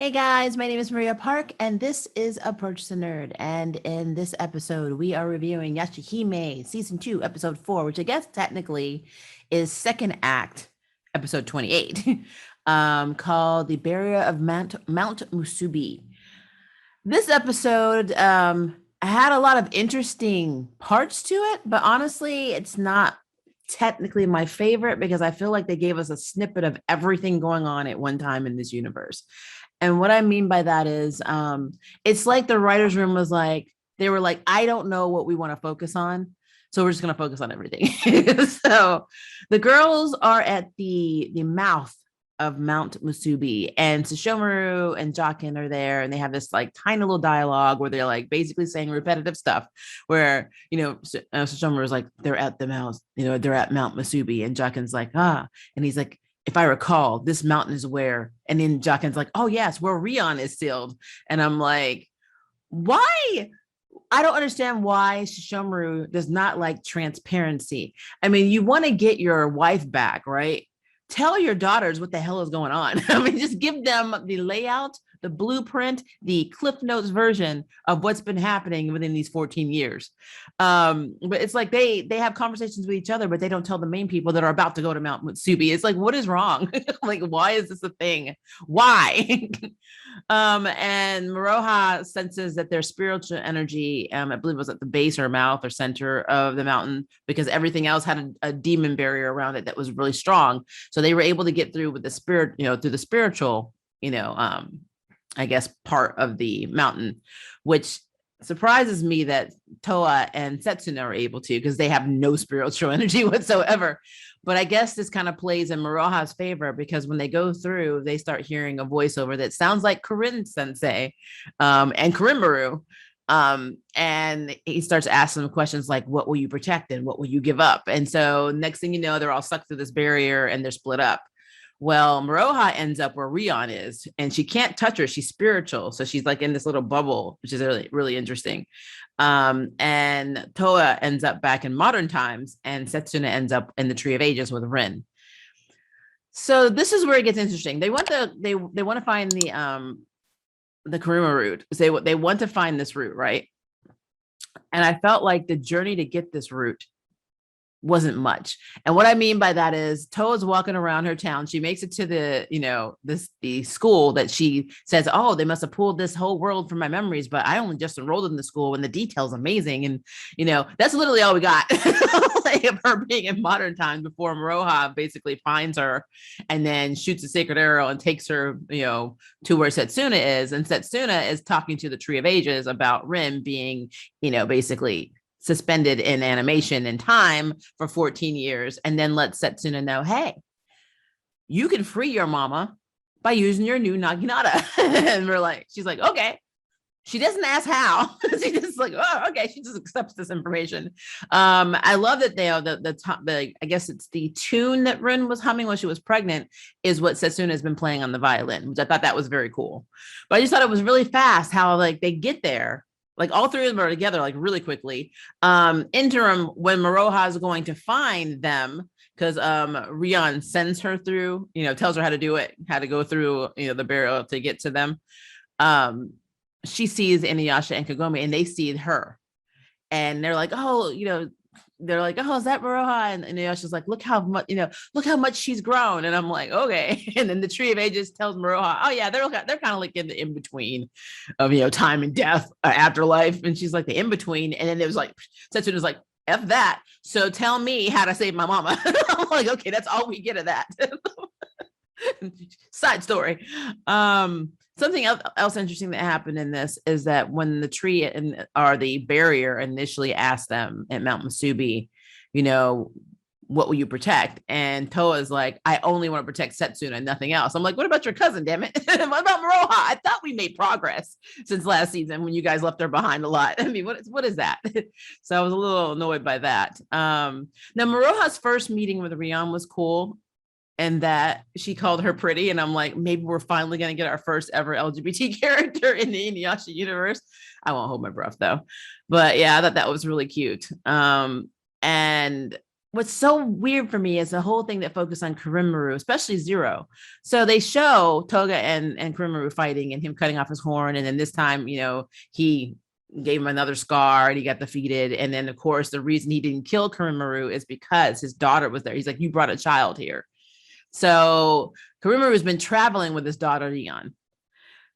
Hey guys, my name is Maria Park, and this is Approach the Nerd. And in this episode, we are reviewing Yashahime Season 2, Episode 4, which I guess technically is second act, Episode 28, called The Barrier of Mount Musubi. This episode had a lot of interesting parts to it, but honestly, it's not technically my favorite because I feel like they gave us a snippet of everything going on at one time in this universe. And what I mean by that is it's like the writer's room was like, they were like, I don't know what we want to focus on. So we're just going to focus on everything. So the girls are at the mouth of Mount Musubi, and Sesshomaru and Jokin are there, and they have this like tiny little dialogue where they're like basically saying repetitive stuff. Where Sesshomaru is like, they're at the mouth, they're at Mount Musubi, and Jokin's like, and he's like, if I recall, this mountain is where, and then Jokin's like, oh yes, where Rion is sealed, and I'm like, why? I don't understand why Sesshomaru does not like transparency. I mean, you want to get your wife back, right? Tell your daughters what the hell is going on. I mean, just give them the layout, the blueprint, the Cliff Notes version of what's been happening within these 14 years. But it's like they have conversations with each other, but they don't tell the main people that are about to go to Mount Mutsubi. It's like, what is wrong? Like, why is this a thing? Why? And Maroha senses that their spiritual energy, I believe it was at the base or mouth or center of the mountain, because everything else had a demon barrier around it that was really strong. So they were able to get through with the spirit, through the spiritual, I guess, part of the mountain, which surprises me that Toa and Setsuna are able to, because they have no spiritual energy whatsoever. But I guess this kind of plays in Maroha's favor, because when they go through, they start hearing a voiceover that sounds like Corinne Sensei and Korinmaru. And he starts asking them questions like, what will you protect and what will you give up? And so next thing you know, they're all sucked through this barrier and they're split up. Well, Maroha ends up where Rion is, and she can't touch her. She's spiritual. So she's like in this little bubble, which is really, really interesting. And Toa ends up back in modern times, and Setsuna ends up in the Tree of Ages with Rin. So this is where it gets interesting. They want to find the Karuma route. They want to find this route, right? And I felt like the journey to get this route wasn't much. And what I mean by that is Toa's walking around her town. She makes it to the school that she says, oh, they must have pulled this whole world from my memories, but I only just enrolled in the school and the details amazing. And, that's literally all we got like, of her being in modern times before Maroha basically finds her and then shoots a sacred arrow and takes her, to where Setsuna is. And Setsuna is talking to the Tree of Ages about Rin being, basically suspended in animation and time for 14 years, and then let Setsuna know, hey, you can free your mama by using your new Naginata. And she's like, okay. She doesn't ask how. She's just like, oh, okay. She just accepts this information. I love that I guess it's the tune that Rin was humming when she was pregnant is what Setsuna has been playing on the violin, which I thought that was very cool. But I just thought it was really fast how like they get there. Like all three of them are together, like really quickly. Interim, when Maroha is going to find them, because Rion sends her through, tells her how to do it, how to go through, the barrier to get to them. She sees Inuyasha and Kagome, and they see her, and they're like, oh, they're like, oh, is that Maroha? And Inuyasha's like, look how much she's grown. And I'm like, okay. And then the Tree of Ages tells Maroha, oh yeah, they're kind of like in the in between of time and death, afterlife. And she's like the in between. And then it was like Setsuna was like, F that. So tell me how to save my mama. I'm like, okay, that's all we get of that. Side story. Something else interesting that happened in this is that when the tree or the barrier initially asked them at Mount Musubi, what will you protect? And Toa is like, I only want to protect Setsuna and nothing else. I'm like, what about your cousin, damn it? What about Maroha? I thought we made progress since last season when you guys left her behind a lot. I mean, what is that? So I was a little annoyed by that. Now, Maroha's first meeting with Rion was cool, and that she called her pretty. And I'm like, maybe we're finally going to get our first ever LGBT character in the Inuyasha universe. I won't hold my breath though. But yeah, I thought that was really cute. And what's so weird for me is the whole thing that focused on Kurimaru, especially Zero. So they show Toga and Kurimaru fighting and him cutting off his horn. And then this time, he gave him another scar and he got defeated. And then, of course, the reason he didn't kill Kurimaru is because his daughter was there. He's like, you brought a child here. So Kurimaru has been traveling with his daughter, Rion.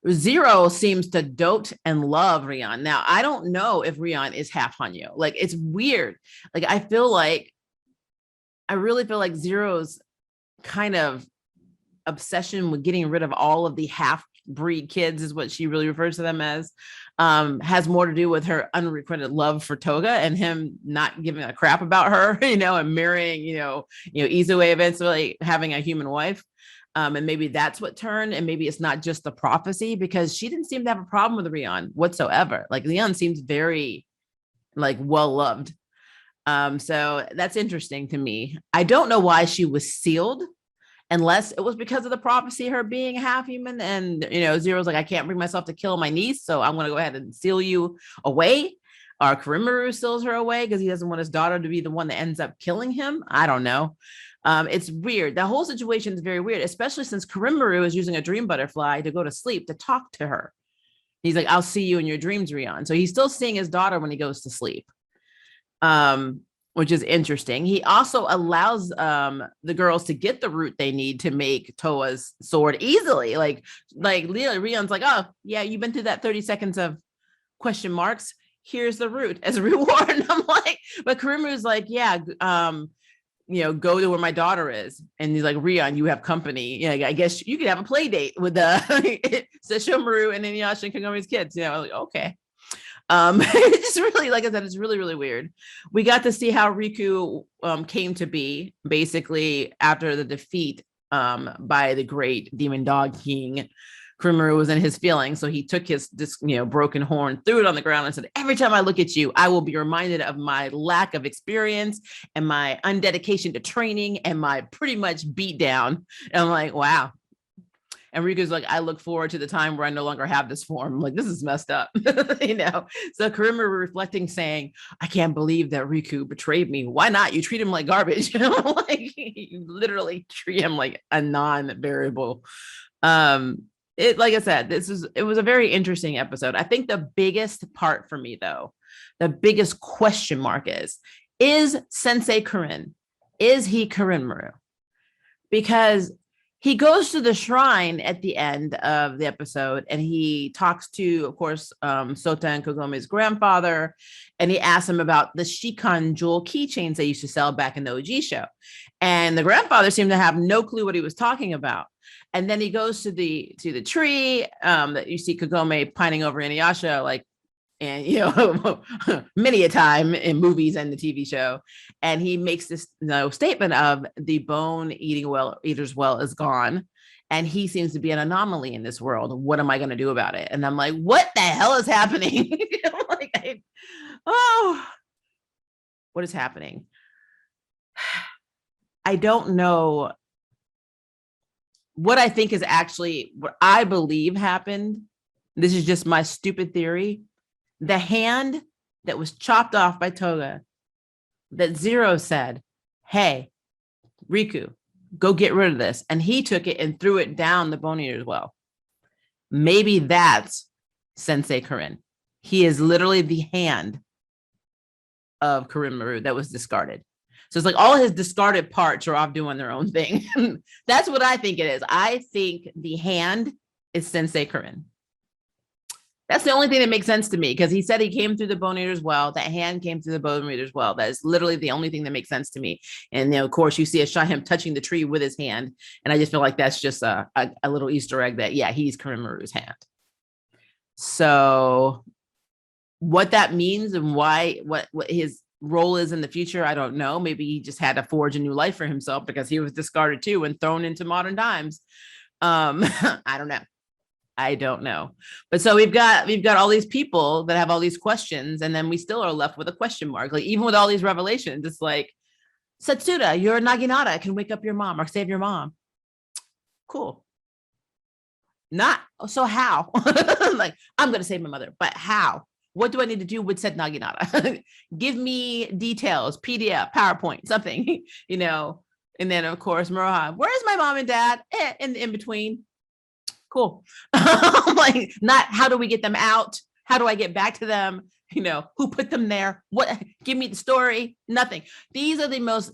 Zero seems to dote and love Rion. Now, I don't know if Rion is half Hanyo. Like, it's weird. Like, I really feel like Zero's kind of obsession with getting rid of all of the half breed kids is what she really refers to them as, has more to do with her unrequited love for Toga and him not giving a crap about her, and marrying, Izue eventually having a human wife. And maybe that's what turned, and maybe it's not just the prophecy, because she didn't seem to have a problem with Rion whatsoever. Like, Leon seems very well loved. So that's interesting to me. I don't know why she was sealed, unless it was because of the prophecy, her being half human. And, Zero's like, I can't bring myself to kill my niece, so I'm going to go ahead and seal you away. Or Kurimaru seals her away because he doesn't want his daughter to be the one that ends up killing him. I don't know. It's weird. The whole situation is very weird, especially since Kurimaru is using a dream butterfly to go to sleep to talk to her. He's like, I'll see you in your dreams, Rion. So he's still seeing his daughter when he goes to sleep. Which is interesting. He also allows the girls to get the root they need to make Toa's sword easily. Like Rion's like, oh yeah, you've been through that 30 seconds of question marks. Here's the root as a reward. And I'm like, but Kurimaru's like, yeah, go to where my daughter is. And he's like, Rion, you have company. Yeah, I guess you could have a play date with Sesshomaru and Inuyasha and Kagome's kids. Like, okay. It's really, like I said, it's really, really weird. We got to see how Riku came to be, basically after the defeat by the great demon dog king. Kurimaru was in his feelings, so he took his broken horn, threw it on the ground, and said, every time I look at you, I will be reminded of my lack of experience and my undedication to training and my pretty much beat down. And I'm like, wow. And Riku's like, I look forward to the time where I no longer have this form. I'm like, this is messed up, So Kurimaru reflecting, saying, I can't believe that Riku betrayed me. Why not? You treat him like garbage. Like, you literally treat him like a non-variable. Like I said, it was a very interesting episode. I think the biggest part for me, though, the biggest question mark is Sensei Kurin? Is he Kurimaru? Because he goes to the shrine at the end of the episode and he talks to, of course, Sota and Kagome's grandfather, and he asks him about the Shikan jewel keychains they used to sell back in the OG show. And the grandfather seemed to have no clue what he was talking about. And then he goes to the tree that you see Kagome pining over Inuyasha, and many a time in movies and the TV show. And he makes this statement of the bone eater's well is gone. And he seems to be an anomaly in this world. What am I going to do about it? And I'm like, what the hell is happening? What is happening? I don't know. What I think is actually what I believe happened. This is just my stupid theory. The hand that was chopped off by Toga, that Zero said, hey, Riku, go get rid of this. And he took it and threw it down the bone eater's well. Maybe that's Sensei Kurin. He is literally the hand of Kurimaru that was discarded. So it's like all his discarded parts are off doing their own thing. That's what I think it is. I think the hand is Sensei Kurin. That's the only thing that makes sense to me, because he said he came through the bone eater's well. That hand came through the bone eater's well. That is literally the only thing that makes sense to me. And of course, you see a shot him touching the tree with his hand, and I just feel like that's just a little Easter egg that he's Kurimaru's hand. So, what that means and why what his role is in the future, I don't know. Maybe he just had to forge a new life for himself because he was discarded too and thrown into modern times. I don't know. But so we've got all these people that have all these questions, and then we still are left with a question mark. Like, even with all these revelations, it's like, Setsuda, your Naginata can wake up your mom or save your mom. Cool. Not so how? Like, I'm gonna save my mother, but how? What do I need to do with said naginata? Give me details, PDF, PowerPoint, something, you know. And then of course, Moroha, where's my mom and dad? In between. Cool. Like, not how do we get them out? How do I get back to them? You know, who put them there? What? Give me the story. Nothing. These are the most,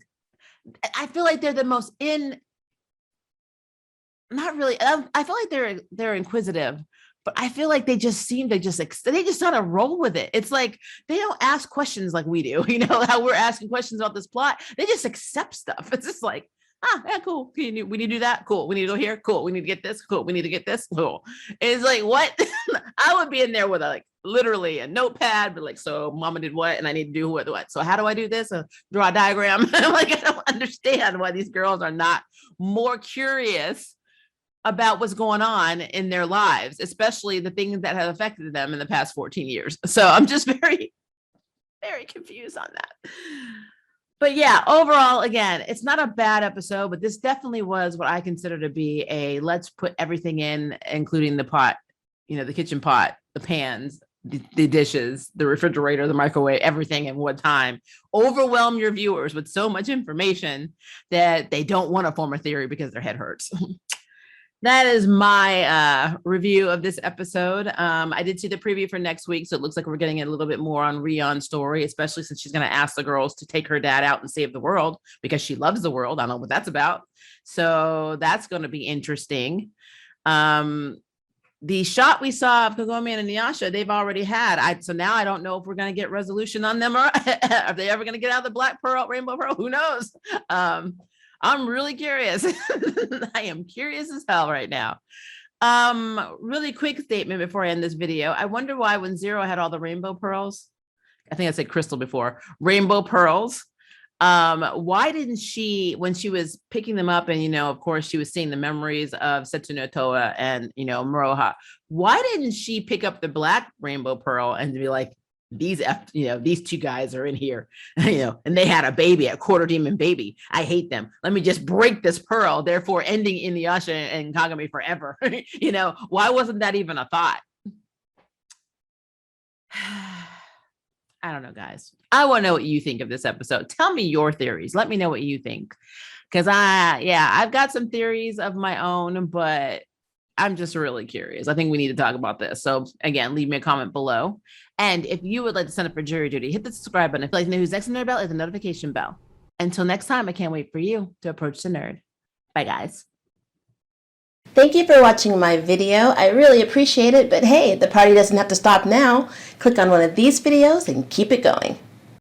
I feel like they're the most not really. I feel like they're inquisitive, but I feel like they just seem to they just kind of roll with it. It's like they don't ask questions like we do. You know how we're asking questions about this plot. They just accept stuff. It's just like, yeah, cool. We need to do that. Cool. We need to go here. Cool. We need to get this. Cool. We need to get this. Cool. It's like, what? I would be in there with literally a notepad, but like, so mama did what? And I need to do what? So how do I do this? Draw a diagram. Like, I don't understand why these girls are not more curious about what's going on in their lives, especially the things that have affected them in the past 14 years. So I'm just very, very confused on that. But yeah, overall, again, it's not a bad episode, but this definitely was what I consider to be a let's put everything in, including the pot, the kitchen pot, the pans, the dishes, the refrigerator, the microwave, everything in one time. Overwhelm your viewers with so much information that they don't want to form a theory because their head hurts. That is my review of this episode. I did see the preview for next week, so it looks like we're getting a little bit more on Rion's story, especially since she's going to ask the girls to take her dad out and save the world because she loves the world. I don't know what that's about. So that's going to be interesting. The shot we saw of Kagome and Nyasha, they've already had. So now I don't know if we're going to get resolution on them, or are they ever going to get out of the Black Pearl, Rainbow Pearl? Who knows? I'm really curious. I am curious as hell right now. Really quick statement before I end this video. I wonder why when Zero had all the rainbow pearls, I think I said crystal before, rainbow pearls. Why didn't she, when she was picking them up and, of course she was seeing the memories of Setsuno Toa and, Moroha, why didn't she pick up the black rainbow pearl and be like, these two guys are in here, and they had a baby, a quarter demon baby. I hate them. Let me just break this pearl, therefore ending Inuyasha and Kagami forever. Why wasn't that even a thought? I don't know, guys. I want to know what you think of this episode. Tell me your theories. Let me know what you think. Because I've got some theories of my own, but I'm just really curious. I think we need to talk about this. So again, leave me a comment below. And if you would like to sign up for jury duty, hit the subscribe button. If you'd like to know who's next in Nerd Bell, hit the notification bell. Until next time, I can't wait for you to approach the nerd. Bye, guys. Thank you for watching my video. I really appreciate it. But hey, the party doesn't have to stop now. Click on one of these videos and keep it going.